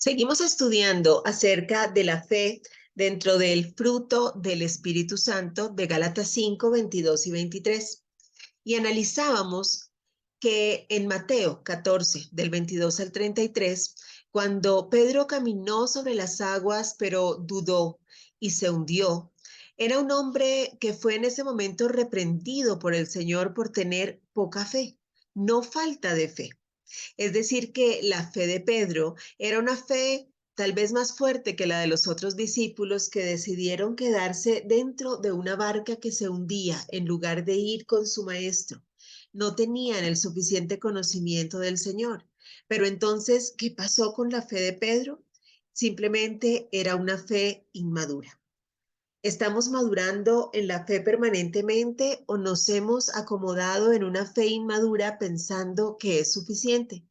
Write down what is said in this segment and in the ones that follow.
Seguimos estudiando acerca de la fe dentro del fruto del Espíritu Santo de Gálatas 5, 22 y 23. Y analizábamos que en Mateo 14, del 22 al 33, cuando Pedro caminó sobre las aguas, pero dudó y se hundió, era un hombre que fue en ese momento reprendido por el Señor por tener poca fe, no falta de fe. Es decir, que la fe de Pedro era una fe tal vez más fuerte que la de los otros discípulos que decidieron quedarse dentro de una barca que se hundía en lugar de ir con su maestro. No tenían el suficiente conocimiento del Señor. Pero entonces, ¿qué pasó con la fe de Pedro? Simplemente era una fe inmadura. ¿Estamos madurando en la fe permanentemente o nos hemos acomodado en una fe inmadura pensando que es suficiente?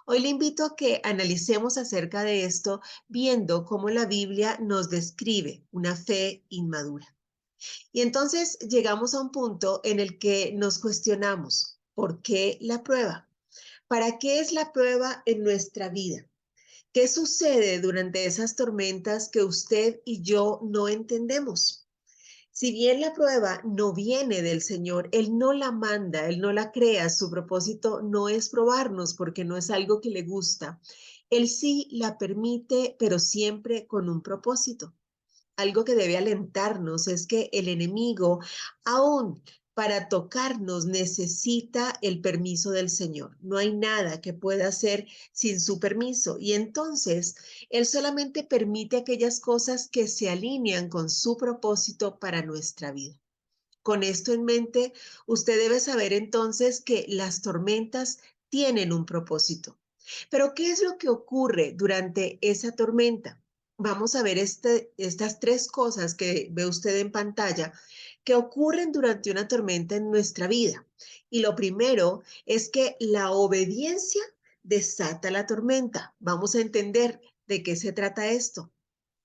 Hoy le invito a que analicemos acerca de esto viendo cómo la Biblia nos describe una fe inmadura. Y entonces llegamos a un punto en el que nos cuestionamos, ¿por qué la prueba? ¿Para qué es la prueba en nuestra vida? ¿Qué sucede durante esas tormentas que usted y yo no entendemos? Si bien la prueba no viene del Señor, Él no la manda, Él no la crea, su propósito no es probarnos porque no es algo que le gusta. Él sí la permite, pero siempre con un propósito. Algo que debe alentarnos es que el enemigo, aún para tocarnos, necesita el permiso del Señor. No hay nada que pueda hacer sin su permiso. Y entonces, Él solamente permite aquellas cosas que se alinean con su propósito para nuestra vida. Con esto en mente, usted debe saber entonces que las tormentas tienen un propósito. Pero ¿qué es lo que ocurre durante esa tormenta? Vamos a ver estas tres cosas que ve usted en pantalla que ocurren durante una tormenta en nuestra vida. Y lo primero es que la obediencia desata la tormenta. Vamos a entender de qué se trata esto.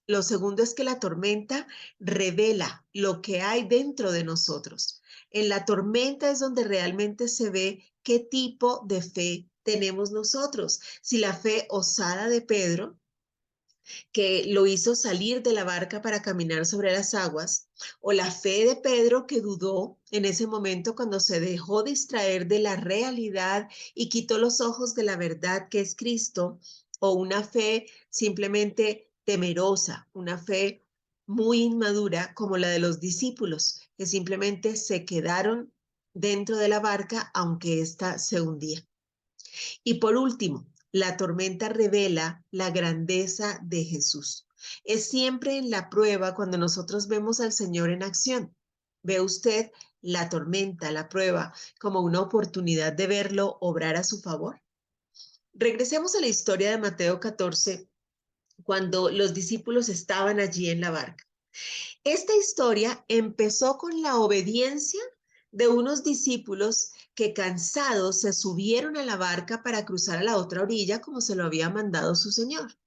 Lo segundo es que la tormenta revela lo que hay dentro de nosotros. En la tormenta es donde realmente se ve qué tipo de fe tenemos nosotros. Si la fe osada de Pedro, que lo hizo salir de la barca para caminar sobre las aguas, o la fe de Pedro que dudó en ese momento cuando se dejó distraer de la realidad y quitó los ojos de la verdad que es Cristo, o una fe simplemente temerosa, una fe muy inmadura como la de los discípulos, que simplemente se quedaron dentro de la barca aunque ésta se hundía. Y por último, la tormenta revela la grandeza de Jesús. Es siempre en la prueba cuando nosotros vemos al Señor en acción. ¿Ve usted la tormenta, la prueba, como una oportunidad de verlo obrar a su favor? Regresemos a la historia de Mateo 14, cuando los discípulos estaban allí en la barca. Esta historia empezó con la obediencia de unos discípulos que cansados se subieron a la barca para cruzar a la otra orilla como se lo había mandado su Señor.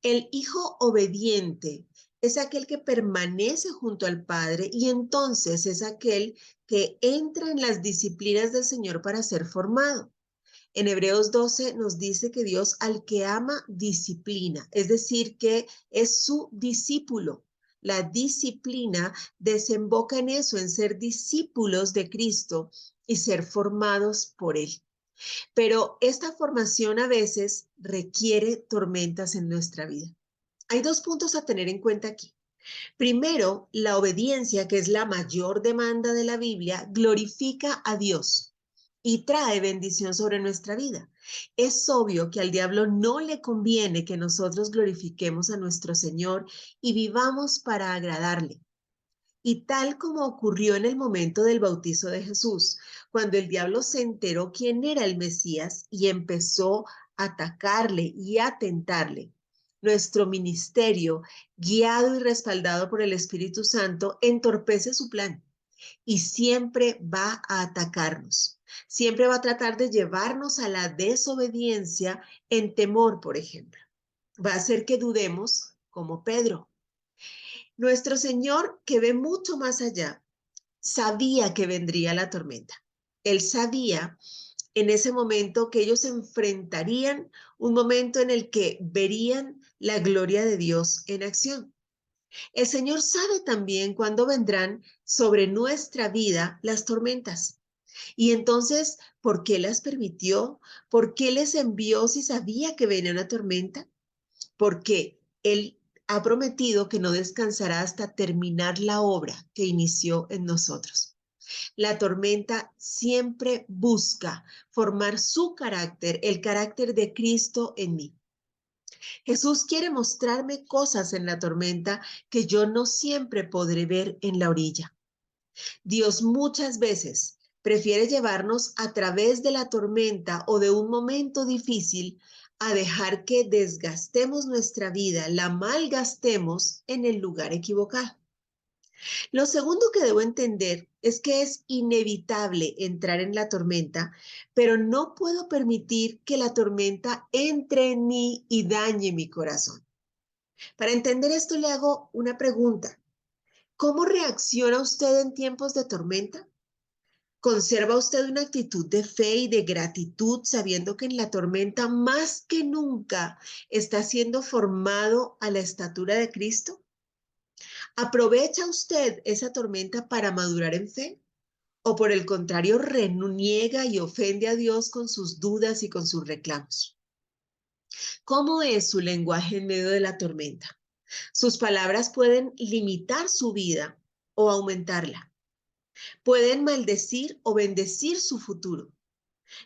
El hijo obediente es aquel que permanece junto al Padre y entonces es aquel que entra en las disciplinas del Señor para ser formado. En Hebreos 12 nos dice que Dios al que ama disciplina, es decir, que es su discípulo. La disciplina desemboca en eso, en ser discípulos de Cristo y ser formados por Él. Pero esta formación a veces requiere tormentas en nuestra vida. Hay dos puntos a tener en cuenta aquí. Primero, la obediencia, que es la mayor demanda de la Biblia, glorifica a Dios y trae bendición sobre nuestra vida. Es obvio que al diablo no le conviene que nosotros glorifiquemos a nuestro Señor y vivamos para agradarle. Y tal como ocurrió en el momento del bautizo de Jesús, cuando el diablo se enteró quién era el Mesías y empezó a atacarle y a tentarle, nuestro ministerio, guiado y respaldado por el Espíritu Santo, entorpece su plan y siempre va a atacarnos. Siempre va a tratar de llevarnos a la desobediencia en temor, por ejemplo. Va a hacer que dudemos como Pedro. Nuestro Señor, que ve mucho más allá, sabía que vendría la tormenta. Él sabía en ese momento que ellos enfrentarían un momento en el que verían la gloria de Dios en acción. El Señor sabe también cuándo vendrán sobre nuestra vida las tormentas. Y entonces, ¿por qué las permitió? ¿Por qué les envió si sabía que venía una tormenta? Porque Él ha prometido que no descansará hasta terminar la obra que inició en nosotros. La tormenta siempre busca formar su carácter, el carácter de Cristo en mí. Jesús quiere mostrarme cosas en la tormenta que yo no siempre podré ver en la orilla. Dios muchas veces prefiere llevarnos a través de la tormenta o de un momento difícil a dejar que desgastemos nuestra vida, la malgastemos en el lugar equivocado. Lo segundo que debo entender es que es inevitable entrar en la tormenta, pero no puedo permitir que la tormenta entre en mí y dañe mi corazón. Para entender esto le hago una pregunta. ¿Cómo reacciona usted en tiempos de tormenta? ¿Conserva usted una actitud de fe y de gratitud sabiendo que en la tormenta más que nunca está siendo formado a la estatura de Cristo? ¿Aprovecha usted esa tormenta para madurar en fe? ¿O por el contrario reniega y ofende a Dios con sus dudas y con sus reclamos? ¿Cómo es su lenguaje en medio de la tormenta? Sus palabras pueden limitar su vida o aumentarla. Pueden maldecir o bendecir su futuro.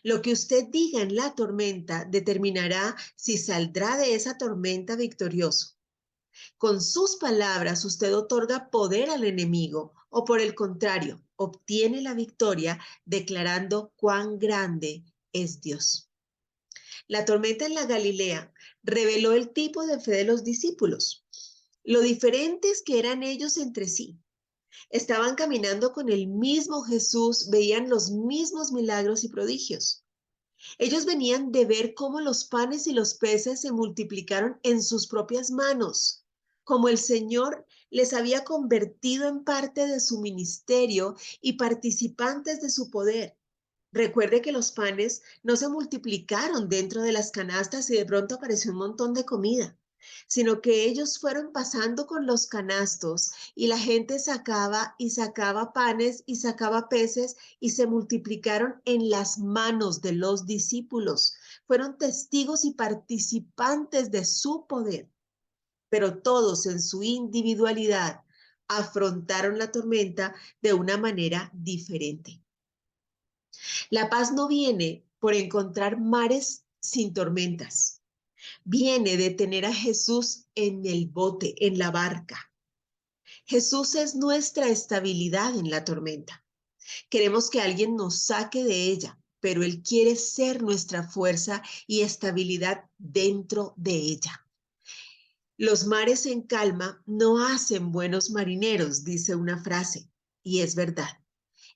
Lo que usted diga en la tormenta determinará si saldrá de esa tormenta victorioso. Con sus palabras usted otorga poder al enemigo o por el contrario, obtiene la victoria declarando cuán grande es Dios. La tormenta en la Galilea reveló el tipo de fe de los discípulos, lo diferentes que eran ellos entre sí. Estaban caminando con el mismo Jesús, veían los mismos milagros y prodigios. Ellos venían de ver cómo los panes y los peces se multiplicaron en sus propias manos, como el Señor les había convertido en parte de su ministerio y participantes de su poder. Recuerde que los panes no se multiplicaron dentro de las canastas y de pronto apareció un montón de comida, sino que ellos fueron pasando con los canastos y la gente sacaba y sacaba panes y sacaba peces y se multiplicaron en las manos de los discípulos. Fueron testigos y participantes de su poder, pero todos en su individualidad afrontaron la tormenta de una manera diferente. La paz no viene por encontrar mares sin tormentas. Viene de tener a Jesús en el bote, en la barca. Jesús es nuestra estabilidad en la tormenta. Queremos que alguien nos saque de ella, pero Él quiere ser nuestra fuerza y estabilidad dentro de ella. Los mares en calma no hacen buenos marineros, dice una frase, y es verdad.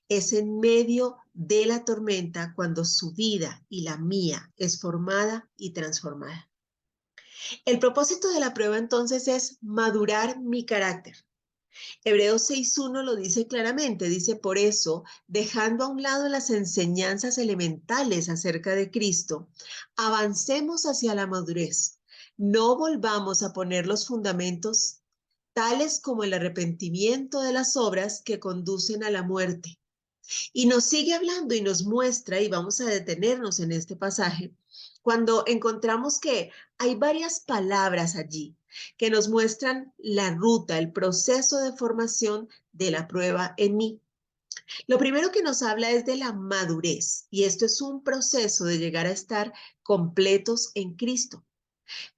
Es en medio de la tormenta cuando su vida y la mía es formada y transformada. El propósito de la prueba entonces es madurar mi carácter. Hebreos 6.1 lo dice claramente, dice, por eso, dejando a un lado las enseñanzas elementales acerca de Cristo, avancemos hacia la madurez. No volvamos a poner los fundamentos tales como el arrepentimiento de las obras que conducen a la muerte. Y nos sigue hablando y nos muestra, y vamos a detenernos en este pasaje, cuando encontramos que hay varias palabras allí que nos muestran la ruta, el proceso de formación de la prueba en mí. Lo primero que nos habla es de la madurez, y esto es un proceso de llegar a estar completos en Cristo.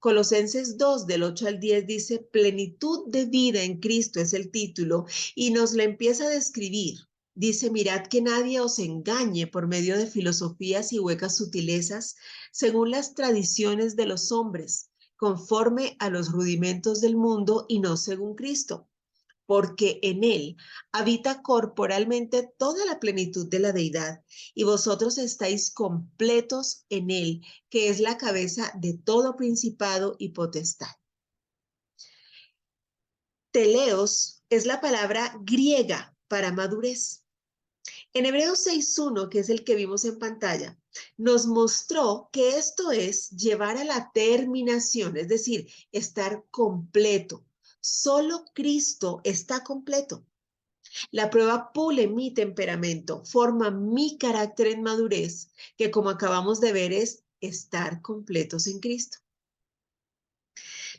Colosenses 2, del 8 al 10 dice, plenitud de vida en Cristo es el título, y nos la empieza a describir. Dice, mirad que nadie os engañe por medio de filosofías y huecas sutilezas, según las tradiciones de los hombres, conforme a los rudimentos del mundo y no según Cristo, porque en él habita corporalmente toda la plenitud de la deidad, y vosotros estáis completos en él, que es la cabeza de todo principado y potestad. Teleos es la palabra griega para madurez. En Hebreos 6.1, que es el que vimos en pantalla, nos mostró que esto es llevar a la terminación, es decir, estar completo. Solo Cristo está completo. La prueba pule mi temperamento, forma mi carácter en madurez, que como acabamos de ver es estar completos en Cristo.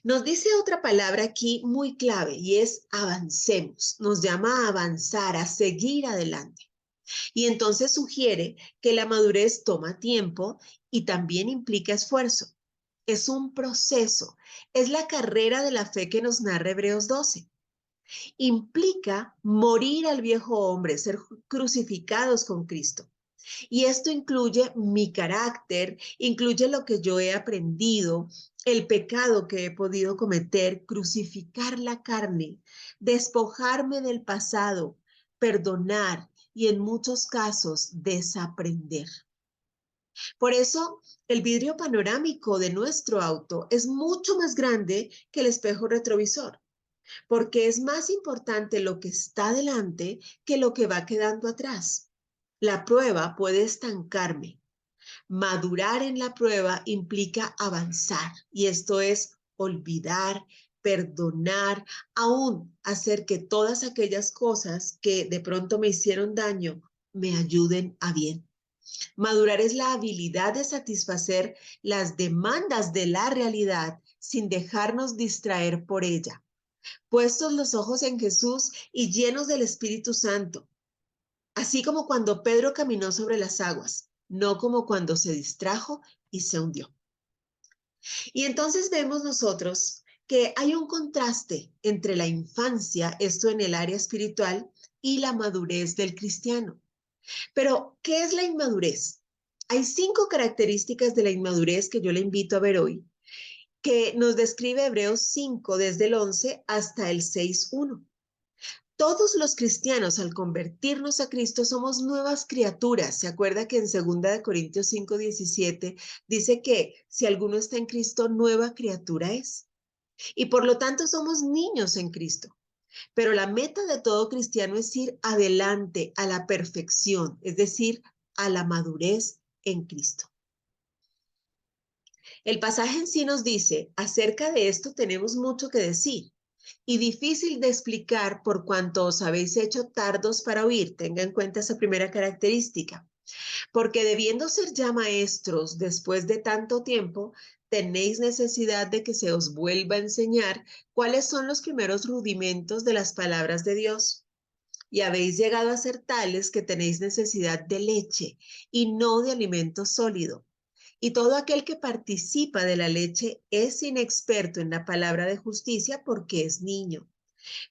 Nos dice otra palabra aquí muy clave y es avancemos. Nos llama a avanzar, a seguir adelante. Y entonces sugiere que la madurez toma tiempo y también implica esfuerzo. Es un proceso, es la carrera de la fe que nos narra Hebreos 12. Implica morir al viejo hombre, ser crucificados con Cristo. Y esto incluye mi carácter, incluye lo que yo he aprendido, el pecado que he podido cometer, crucificar la carne, despojarme del pasado, perdonar y en muchos casos desaprender. Por eso, el vidrio panorámico de nuestro auto es mucho más grande que el espejo retrovisor, porque es más importante lo que está delante que lo que va quedando atrás. La prueba puede estancarme. Madurar en la prueba implica avanzar y esto es olvidar, perdonar, aún hacer que todas aquellas cosas que de pronto me hicieron daño me ayuden a bien. Madurar es la habilidad de satisfacer las demandas de la realidad sin dejarnos distraer por ella. Puestos los ojos en Jesús y llenos del Espíritu Santo, así como cuando Pedro caminó sobre las aguas, no como cuando se distrajo y se hundió. Y entonces vemos nosotros que hay un contraste entre la infancia, esto en el área espiritual, y la madurez del cristiano. Pero, ¿qué es la inmadurez? Hay 5 características de la inmadurez que yo le invito a ver hoy, que nos describe Hebreos 5 desde el 11 hasta el 6:1. Todos los cristianos al convertirnos a Cristo somos nuevas criaturas. ¿Se acuerda que en 2 Corintios 5:17 dice que si alguno está en Cristo, nueva criatura es? Y por lo tanto somos niños en Cristo. Pero la meta de todo cristiano es ir adelante a la perfección, es decir, a la madurez en Cristo. El pasaje en sí nos dice, acerca de esto tenemos mucho que decir y difícil de explicar por cuanto os habéis hecho tardos para oír. Tenga en cuenta esa primera característica, porque debiendo ser ya maestros después de tanto tiempo, tenéis necesidad de que se os vuelva a enseñar cuáles son los primeros rudimentos de las palabras de Dios. Y habéis llegado a ser tales que tenéis necesidad de leche y no de alimento sólido. Y todo aquel que participa de la leche es inexperto en la palabra de justicia porque es niño.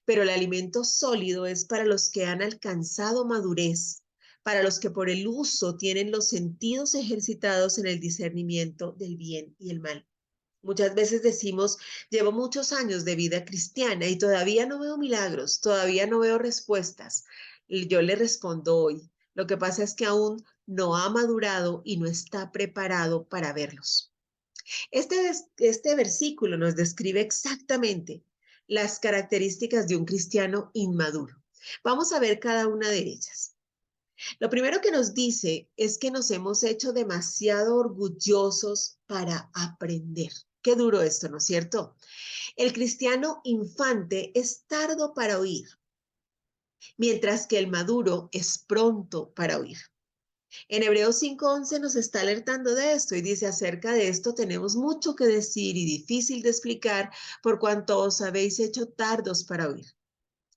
Pero el alimento sólido es para los que han alcanzado madurez, para los que por el uso tienen los sentidos ejercitados en el discernimiento del bien y el mal. Muchas veces decimos, llevo muchos años de vida cristiana y todavía no veo milagros, todavía no veo respuestas. Y yo le respondo hoy, lo que pasa es que aún no ha madurado y no está preparado para verlos. Este versículo nos describe exactamente las características de un cristiano inmaduro. Vamos a ver cada una de ellas. Lo primero que nos dice es que nos hemos hecho demasiado orgullosos para aprender. Qué duro esto, ¿no es cierto? El cristiano infante es tardo para oír, mientras que el maduro es pronto para oír. En Hebreos 5:11 nos está alertando de esto y dice, acerca de esto tenemos mucho que decir y difícil de explicar por cuanto os habéis hecho tardos para oír.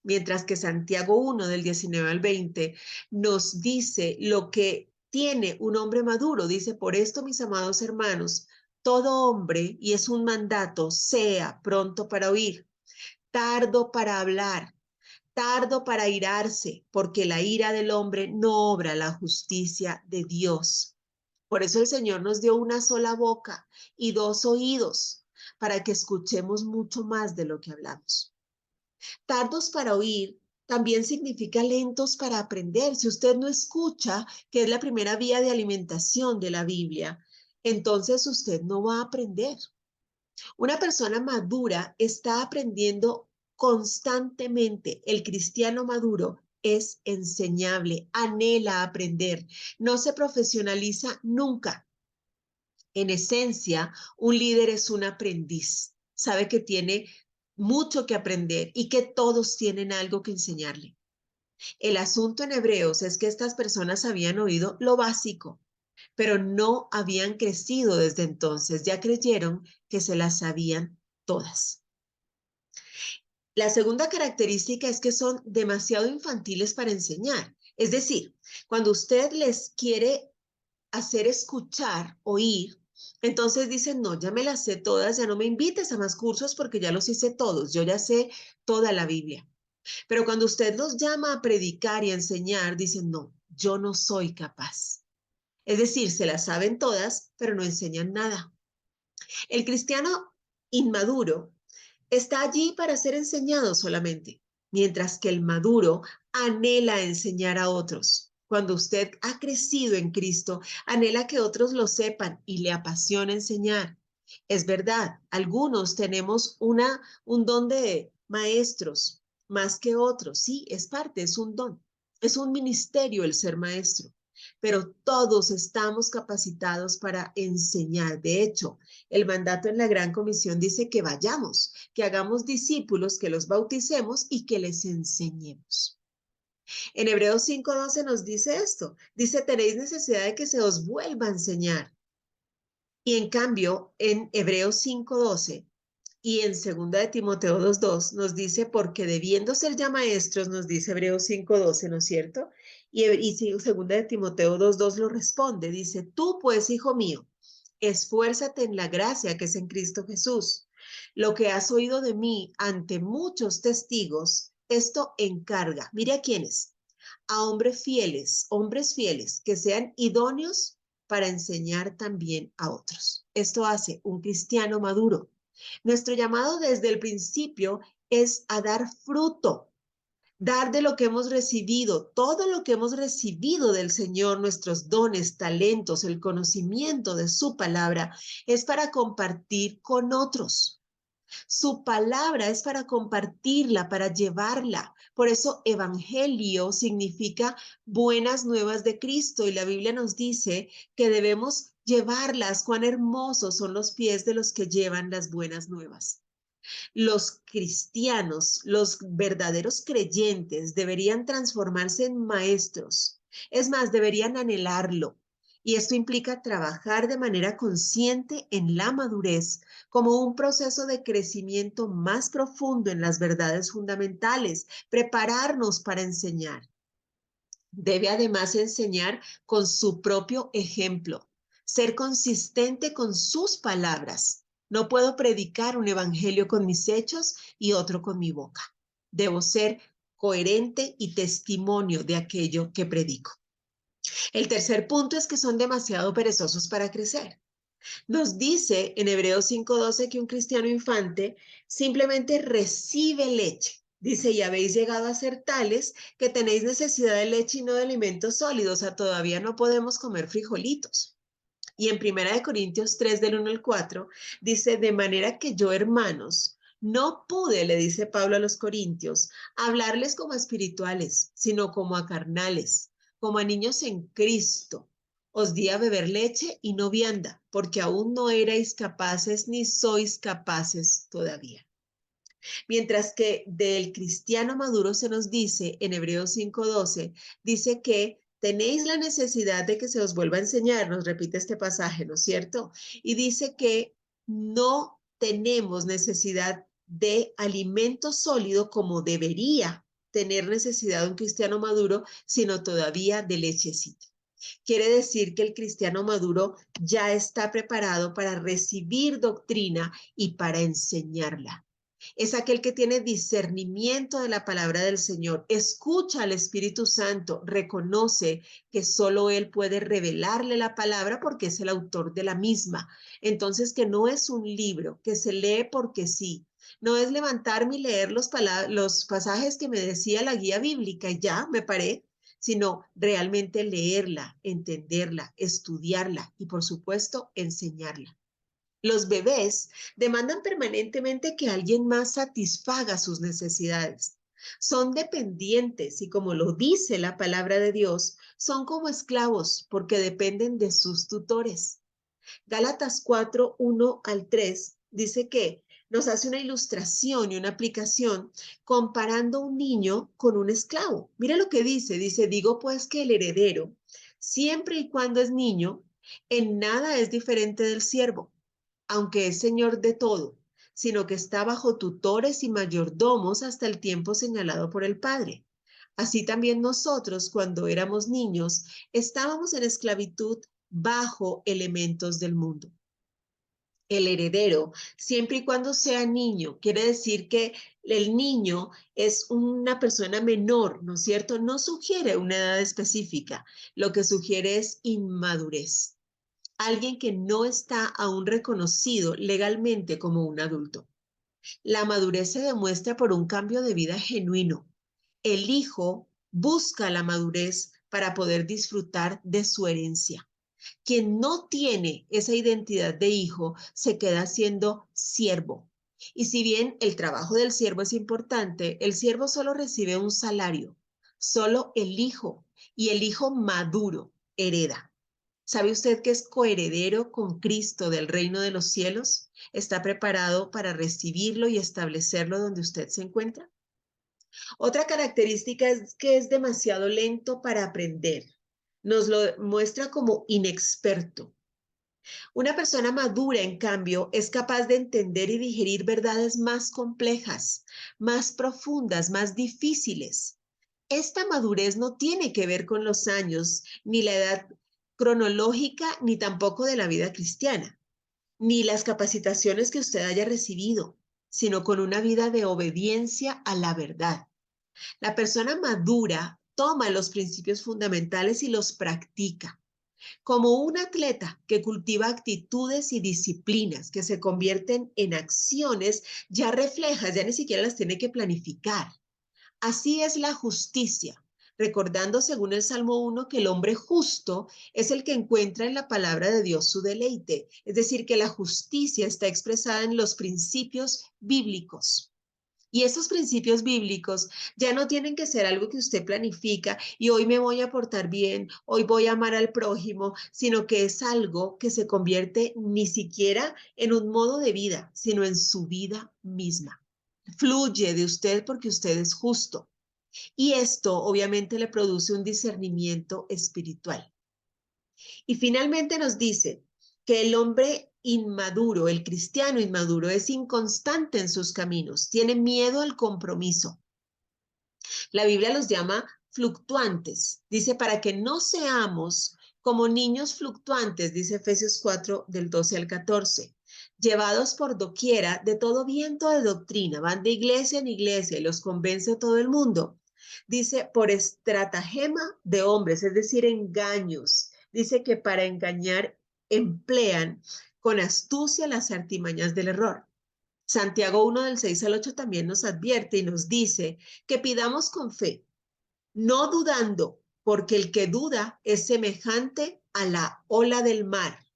Mientras que Santiago 1 del 19 al 20 nos dice lo que tiene un hombre maduro. Dice, por esto, mis amados hermanos, todo hombre, y es un mandato, sea pronto para oír, tardo para hablar, tardo para airarse, porque la ira del hombre no obra la justicia de Dios. Por eso el Señor nos dio una sola boca y 2 oídos, para que escuchemos mucho más de lo que hablamos. Tardos para oír también significa lentos para aprender. Si usted no escucha, que es la primera vía de alimentación de la Biblia, entonces usted no va a aprender. Una persona madura está aprendiendo constantemente. El cristiano maduro es enseñable, anhela aprender, no se profesionaliza nunca. En esencia, un líder es un aprendiz, sabe que tiene mucho que aprender y que todos tienen algo que enseñarle. El asunto en Hebreos es que estas personas habían oído lo básico, pero no habían crecido desde entonces, ya creyeron que se las sabían todas. La segunda característica es que son demasiado infantiles para enseñar. Es decir, cuando usted les quiere hacer escuchar, oír, entonces dicen, no, ya me las sé todas, ya no me invites a más cursos porque ya los hice todos, yo ya sé toda la Biblia. Pero cuando usted los llama a predicar y a enseñar, dicen, no, yo no soy capaz. Es decir, se las saben todas, pero no enseñan nada. El cristiano inmaduro está allí para ser enseñado solamente, mientras que el maduro anhela enseñar a otros. Cuando usted ha crecido en Cristo, anhela que otros lo sepan y le apasiona enseñar. Es verdad, algunos tenemos un don de maestros más que otros. Sí, es parte, es un don. Es un ministerio el ser maestro, pero todos estamos capacitados para enseñar. De hecho, el mandato en la Gran Comisión dice que vayamos, que hagamos discípulos, que los bauticemos y que les enseñemos. En Hebreos 5:12 nos dice esto. Dice, tenéis necesidad de que se os vuelva a enseñar. Y en cambio, en Hebreos 5:12 y en 2 de Timoteo 2:2 nos dice, porque debiendo ser ya maestros, nos dice Hebreos 5:12, ¿no es cierto? Y 2 de Timoteo 2:2 lo responde, dice, tú pues, hijo mío, esfuérzate en la gracia que es en Cristo Jesús. Lo que has oído de mí ante muchos testigos, esto encarga. Mire a quiénes, a hombres fieles, que sean idóneos para enseñar también a otros. Esto hace un cristiano maduro. Nuestro llamado desde el principio es a dar fruto, dar de lo que hemos recibido, todo lo que hemos recibido del Señor, nuestros dones, talentos, el conocimiento de su palabra, es para compartir con otros. Su palabra es para compartirla, para llevarla. Por eso evangelio significa buenas nuevas de Cristo y la Biblia nos dice que debemos llevarlas. Cuán hermosos son los pies de los que llevan las buenas nuevas. Los cristianos, los verdaderos creyentes, deberían transformarse en maestros. Es más, deberían anhelarlo. Y esto implica trabajar de manera consciente en la madurez como un proceso de crecimiento más profundo en las verdades fundamentales, prepararnos para enseñar. Debe además enseñar con su propio ejemplo, ser consistente con sus palabras. No puedo predicar un evangelio con mis hechos y otro con mi boca. Debo ser coherente y testimonio de aquello que predico. El tercer punto es que son demasiado perezosos para crecer. Nos dice en Hebreos 5:12 que un cristiano infante simplemente recibe leche. Dice, y habéis llegado a ser tales que tenéis necesidad de leche y no de alimentos sólidos. O sea, todavía no podemos comer frijolitos. Y en 1 Corintios 3, del 1 al 4, dice, de manera que yo, hermanos, no pude, le dice Pablo a los corintios, hablarles como a espirituales, sino como a carnales, como a niños en Cristo. Os di a beber leche y no vianda, porque aún no erais capaces ni sois capaces todavía. Mientras que del cristiano maduro se nos dice en Hebreos 5:12, dice que tenéis la necesidad de que se os vuelva a enseñar, nos repite este pasaje, ¿no es cierto? Y dice que no tenemos necesidad de alimento sólido como debería tener necesidad un cristiano maduro, sino todavía de lechecita. Quiere decir que el cristiano maduro ya está preparado para recibir doctrina y para enseñarla. Es aquel que tiene discernimiento de la palabra del Señor, escucha al Espíritu Santo, reconoce que solo Él puede revelarle la palabra porque es el autor de la misma. Entonces, que no es un libro que se lee porque sí. No es levantarme y leer los pasajes que me decía la guía bíblica y ya me paré, sino realmente leerla, entenderla, estudiarla y, por supuesto, enseñarla. Los bebés demandan permanentemente que alguien más satisfaga sus necesidades. Son dependientes y como lo dice la palabra de Dios, son como esclavos porque dependen de sus tutores. Gálatas 4, 1 al 3 dice que nos hace una ilustración y una aplicación comparando un niño con un esclavo. Mira lo que dice, digo pues que el heredero, siempre y cuando es niño, en nada es diferente del siervo, aunque es señor de todo, sino que está bajo tutores y mayordomos hasta el tiempo señalado por el Padre. Así también nosotros, cuando éramos niños, estábamos en esclavitud bajo elementos del mundo. El heredero, siempre y cuando sea niño, quiere decir que el niño es una persona menor, ¿no es cierto? No sugiere una edad específica, lo que sugiere es inmadurez. Alguien que no está aún reconocido legalmente como un adulto. La madurez se demuestra por un cambio de vida genuino. El hijo busca la madurez para poder disfrutar de su herencia. Quien no tiene esa identidad de hijo se queda siendo siervo. Y si bien el trabajo del siervo es importante, el siervo solo recibe un salario. Solo el hijo y el hijo maduro hereda. ¿Sabe usted que es coheredero con Cristo del reino de los cielos? ¿Está preparado para recibirlo y establecerlo donde usted se encuentra? Otra característica es que es demasiado lento para aprender. Nos lo muestra como inexperto. Una persona madura, en cambio, es capaz de entender y digerir verdades más complejas, más profundas, más difíciles. Esta madurez no tiene que ver con los años, ni la edad cronológica, ni tampoco de la vida cristiana, ni las capacitaciones que usted haya recibido, sino con una vida de obediencia a la verdad. La persona madura toma los principios fundamentales y los practica. Como un atleta que cultiva actitudes y disciplinas que se convierten en acciones ya reflejas, ya ni siquiera las tiene que planificar. Así es la justicia, recordando según el Salmo 1 que el hombre justo es el que encuentra en la palabra de Dios su deleite, es decir, que la justicia está expresada en los principios bíblicos. Y esos principios bíblicos ya no tienen que ser algo que usted planifica y hoy me voy a portar bien, hoy voy a amar al prójimo, sino que es algo que se convierte ni siquiera en un modo de vida, sino en su vida misma. Fluye de usted porque usted es justo. Y esto obviamente le produce un discernimiento espiritual. Y finalmente nos dice que el hombre inmaduro, el cristiano inmaduro, es inconstante en sus caminos, tiene miedo al compromiso. La Biblia los llama fluctuantes. Dice, para que no seamos como niños fluctuantes, dice Efesios 4, del 12 al 14, llevados por doquiera de todo viento de doctrina, van de iglesia en iglesia y los convence todo el mundo. Dice, por estratagema de hombres, es decir, engaños. Dice que para engañar emplean con astucia las artimañas del error. Santiago 1 del 6 al 8 también nos advierte y nos dice que pidamos con fe, no dudando, porque el que duda es semejante a la ola del mar,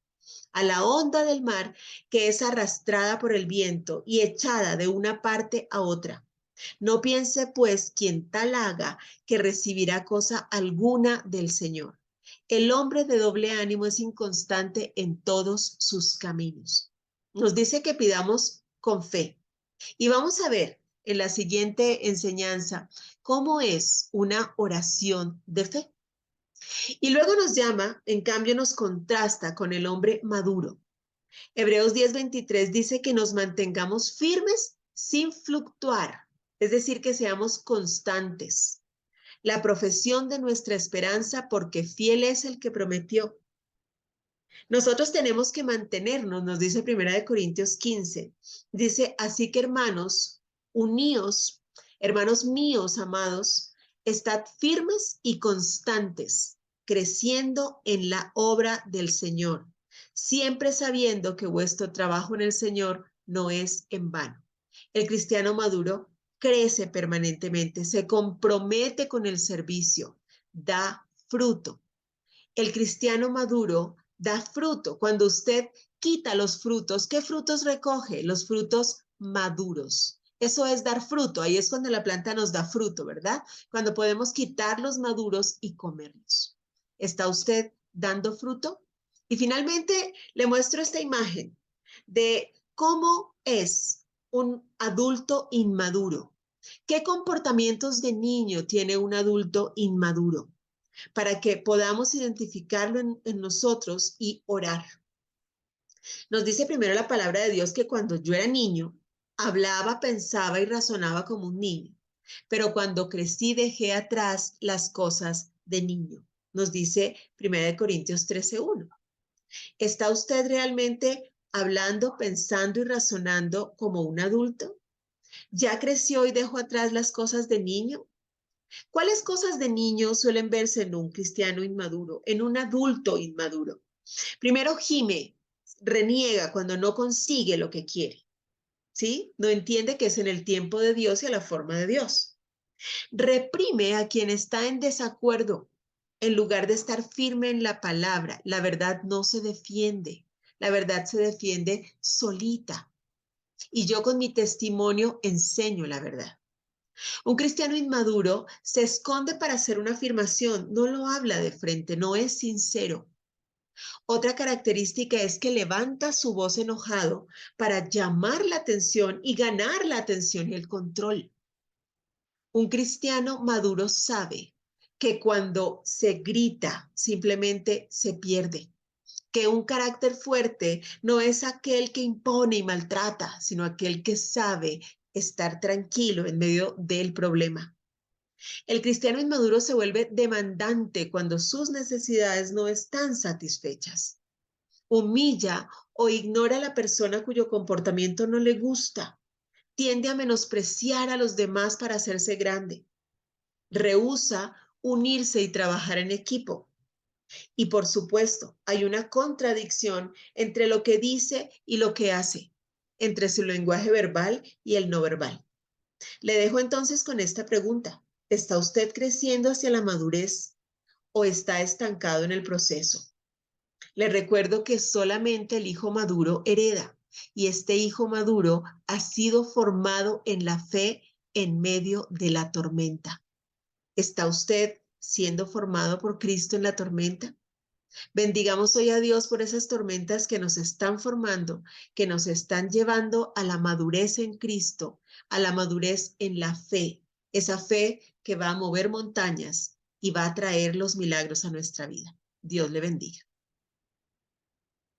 a la onda del mar que es arrastrada por el viento y echada de una parte a otra. No piense pues quien tal haga que recibirá cosa alguna del Señor. El hombre de doble ánimo es inconstante en todos sus caminos. Nos dice que pidamos con fe. Y vamos a ver en la siguiente enseñanza cómo es una oración de fe. Y luego nos llama, en cambio nos contrasta con el hombre maduro. Hebreos 10:23 dice que nos mantengamos firmes sin fluctuar, es decir, que seamos constantes. La profesión de nuestra esperanza, porque fiel es el que prometió. Nosotros tenemos que mantenernos, nos dice 1 Corintios 15. Dice, así que hermanos, uníos, hermanos míos, amados, estad firmes y constantes, creciendo en la obra del Señor, siempre sabiendo que vuestro trabajo en el Señor no es en vano. El cristiano maduro crece permanentemente, se compromete con el servicio, da fruto. El cristiano maduro da fruto. Cuando usted quita los frutos, ¿qué frutos recoge? Los frutos maduros. Eso es dar fruto. Ahí es cuando la planta nos da fruto, ¿verdad? Cuando podemos quitar los maduros y comerlos. ¿Está usted dando fruto? Y finalmente le muestro esta imagen de cómo es un adulto inmaduro. ¿Qué comportamientos de niño tiene un adulto inmaduro? Para que podamos identificarlo en nosotros y orar. Nos dice primero la palabra de Dios que cuando yo era niño, hablaba, pensaba y razonaba como un niño, pero cuando crecí dejé atrás las cosas de niño. Nos dice 1 Corintios 13:1. ¿Está usted realmente hablando, pensando y razonando como un adulto? ¿Ya creció y dejó atrás las cosas de niño? ¿Cuáles cosas de niño suelen verse en un cristiano inmaduro, en un adulto inmaduro? Primero, gime, reniega cuando no consigue lo que quiere, ¿sí? No entiende que es en el tiempo de Dios y a la forma de Dios. Reprime a quien está en desacuerdo en lugar de estar firme en la palabra. La verdad no se defiende, la verdad se defiende solita. Y yo con mi testimonio enseño la verdad. Un cristiano inmaduro se esconde para hacer una afirmación, no lo habla de frente, no es sincero. Otra característica es que levanta su voz enojado para llamar la atención y ganar la atención y el control. Un cristiano maduro sabe que cuando se grita simplemente se pierde, que un carácter fuerte no es aquel que impone y maltrata, sino aquel que sabe estar tranquilo en medio del problema. El cristiano inmaduro se vuelve demandante cuando sus necesidades no están satisfechas. Humilla o ignora a la persona cuyo comportamiento no le gusta. Tiende a menospreciar a los demás para hacerse grande. Rehúsa unirse y trabajar en equipo. Y por supuesto, hay una contradicción entre lo que dice y lo que hace, entre su lenguaje verbal y el no verbal. Le dejo entonces con esta pregunta. ¿Está usted creciendo hacia la madurez o está estancado en el proceso? Le recuerdo que solamente el hijo maduro hereda y este hijo maduro ha sido formado en la fe en medio de la tormenta. ¿Está usted siendo formado por Cristo en la tormenta? Bendigamos hoy a Dios por esas tormentas que nos están formando, que nos están llevando a la madurez en Cristo, a la madurez en la fe, esa fe que va a mover montañas y va a traer los milagros a nuestra vida. Dios le bendiga.